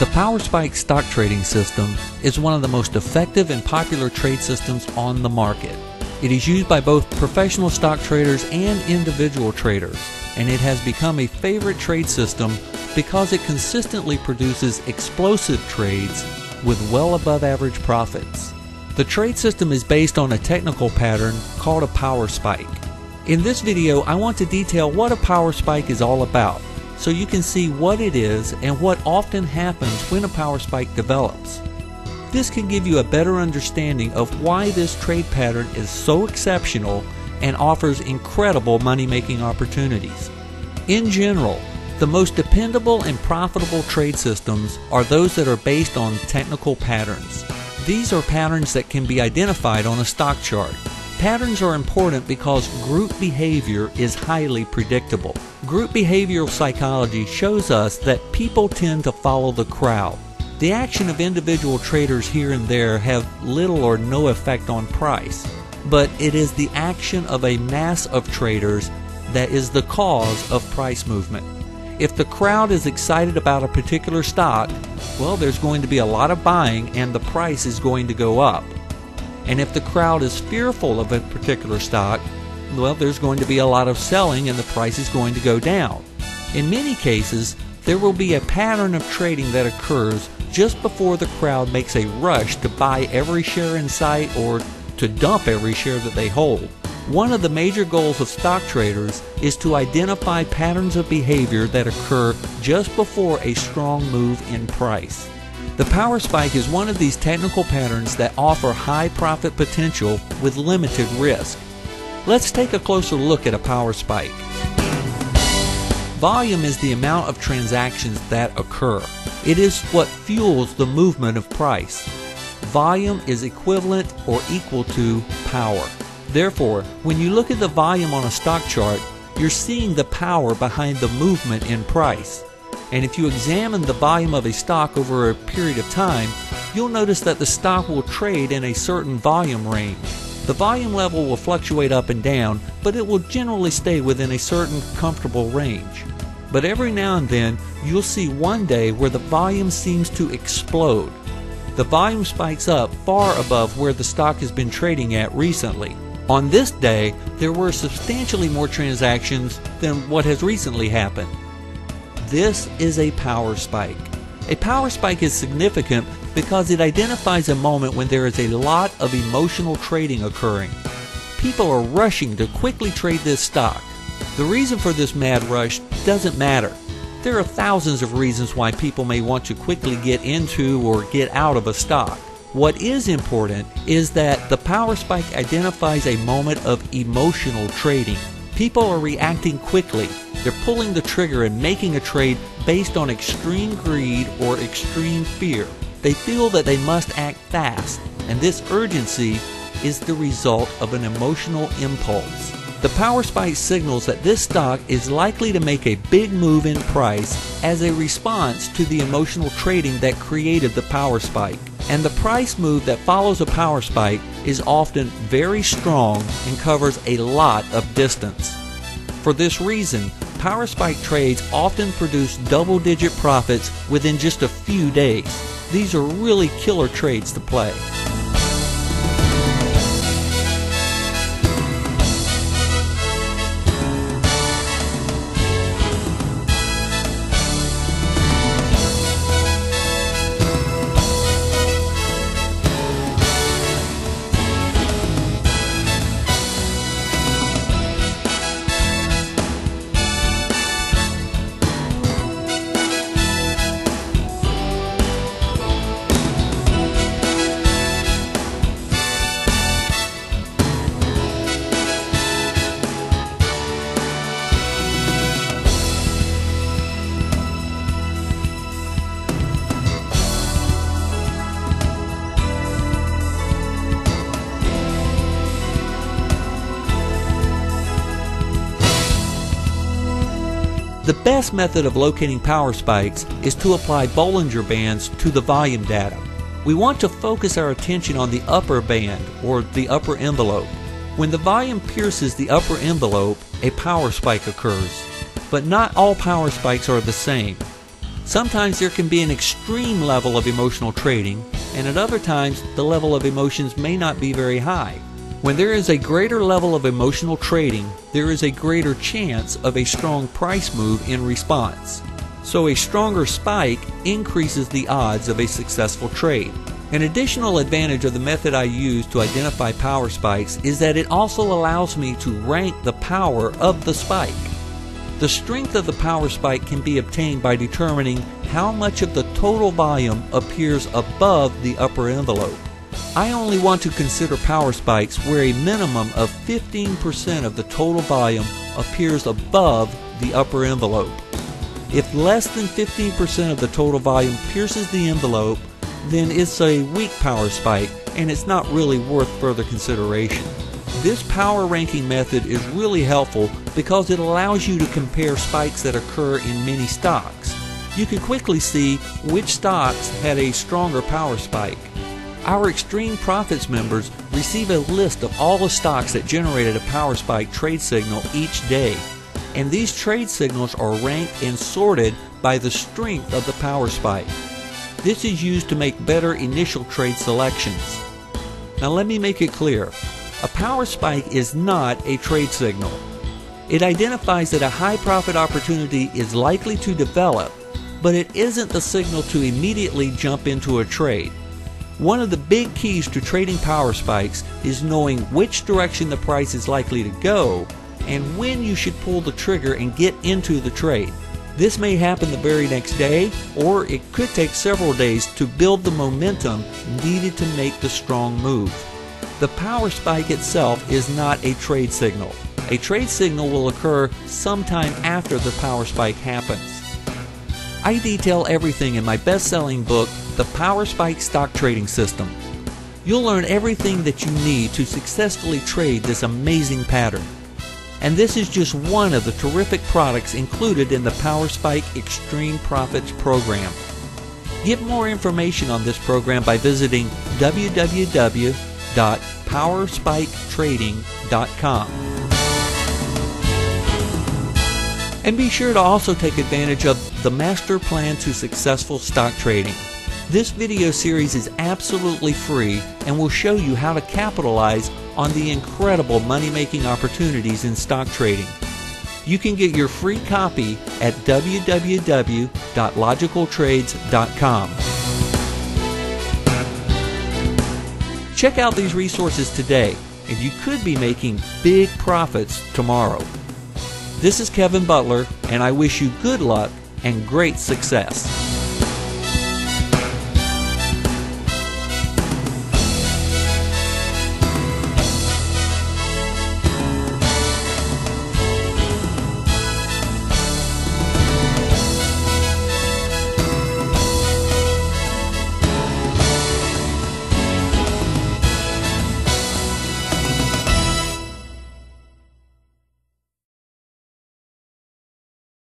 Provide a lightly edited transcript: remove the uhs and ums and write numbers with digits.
The Power Spike stock trading system is one of the most effective and popular trade systems on the market. It is used by both professional stock traders and individual traders, and it has become a favorite trade system because it consistently produces explosive trades with well above average profits. The trade system is based on a technical pattern called a power spike. In this video, I want to detail what a power spike is all about, so you can see what it is and what often happens when a power spike develops. This can give you a better understanding of why this trade pattern is so exceptional and offers incredible money-making opportunities. In general, the most dependable and profitable trade systems are those that are based on technical patterns. These are patterns that can be identified on a stock chart. Patterns are important because group behavior is highly predictable. Group behavioral psychology shows us that people tend to follow the crowd. The action of individual traders here and there have little or no effect on price, but it is the action of a mass of traders that is the cause of price movement. If the crowd is excited about a particular stock, well, there's going to be a lot of buying and the price is going to go up. And if the crowd is fearful of a particular stock, well, there's going to be a lot of selling and the price is going to go down. In many cases, there will be a pattern of trading that occurs just before the crowd makes a rush to buy every share in sight or to dump every share that they hold. One of the major goals of stock traders is to identify patterns of behavior that occur just before a strong move in price. The power spike is one of these technical patterns that offer high profit potential with limited risk. Let's take a closer look at a power spike. Volume is the amount of transactions that occur. It is what fuels the movement of price. Volume is equivalent or equal to power. Therefore, when you look at the volume on a stock chart, you're seeing the power behind the movement in price. And if you examine the volume of a stock over a period of time, you'll notice that the stock will trade in a certain volume range. The volume level will fluctuate up and down, but it will generally stay within a certain comfortable range. But every now and then, you'll see one day where the volume seems to explode. The volume spikes up far above where the stock has been trading at recently. On this day, there were substantially more transactions than what has recently happened. This is a power spike. A power spike is significant because it identifies a moment when there is a lot of emotional trading occurring. People are rushing to quickly trade this stock. The reason for this mad rush doesn't matter. There are thousands of reasons why people may want to quickly get into or get out of a stock. What is important is that the power spike identifies a moment of emotional trading. People are reacting quickly. They're pulling the trigger and making a trade based on extreme greed or extreme fear. They feel that they must act fast, and this urgency is the result of an emotional impulse. The power spike signals that this stock is likely to make a big move in price as a response to the emotional trading that created the power spike. And the price move that follows a power spike is often very strong and covers a lot of distance. For this reason, power spike trades often produce double-digit profits within just a few days. These are really killer trades to play. The best method of locating power spikes is to apply Bollinger Bands to the volume data. We want to focus our attention on the upper band, or the upper envelope. When the volume pierces the upper envelope, a power spike occurs. But not all power spikes are the same. Sometimes there can be an extreme level of emotional trading, and at other times the level of emotions may not be very high. When there is a greater level of emotional trading, there is a greater chance of a strong price move in response. So a stronger spike increases the odds of a successful trade. An additional advantage of the method I use to identify power spikes is that it also allows me to rank the power of the spike. The strength of the power spike can be obtained by determining how much of the total volume appears above the upper envelope. I only want to consider power spikes where a minimum of 15% of the total volume appears above the upper envelope. If less than 15% of the total volume pierces the envelope, then it's a weak power spike and it's not really worth further consideration. This power ranking method is really helpful because it allows you to compare spikes that occur in many stocks. You can quickly see which stocks had a stronger power spike. Our Extreme Profits members receive a list of all the stocks that generated a power spike trade signal each day, and these trade signals are ranked and sorted by the strength of the power spike. This is used to make better initial trade selections. Now let me make it clear. A power spike is not a trade signal. It identifies that a high profit opportunity is likely to develop, but it isn't the signal to immediately jump into a trade. One of the big keys to trading power spikes is knowing which direction the price is likely to go and when you should pull the trigger and get into the trade. This may happen the very next day, or it could take several days to build the momentum needed to make the strong move. The power spike itself is not a trade signal. A trade signal will occur sometime after the power spike happens. I detail everything in my best-selling book, The Power Spike Stock Trading System. You'll learn everything that you need to successfully trade this amazing pattern. And this is just one of the terrific products included in the Power Spike Extreme Profits program. Get more information on this program by visiting www.powerspiketrading.com. And be sure to also take advantage of the Master Plan to Successful Stock Trading. This video series is absolutely free and will show you how to capitalize on the incredible money-making opportunities in stock trading. You can get your free copy at www.logicaltrades.com. Check out these resources today, and you could be making big profits tomorrow. This is Kevin Butler, and I wish you good luck and great success.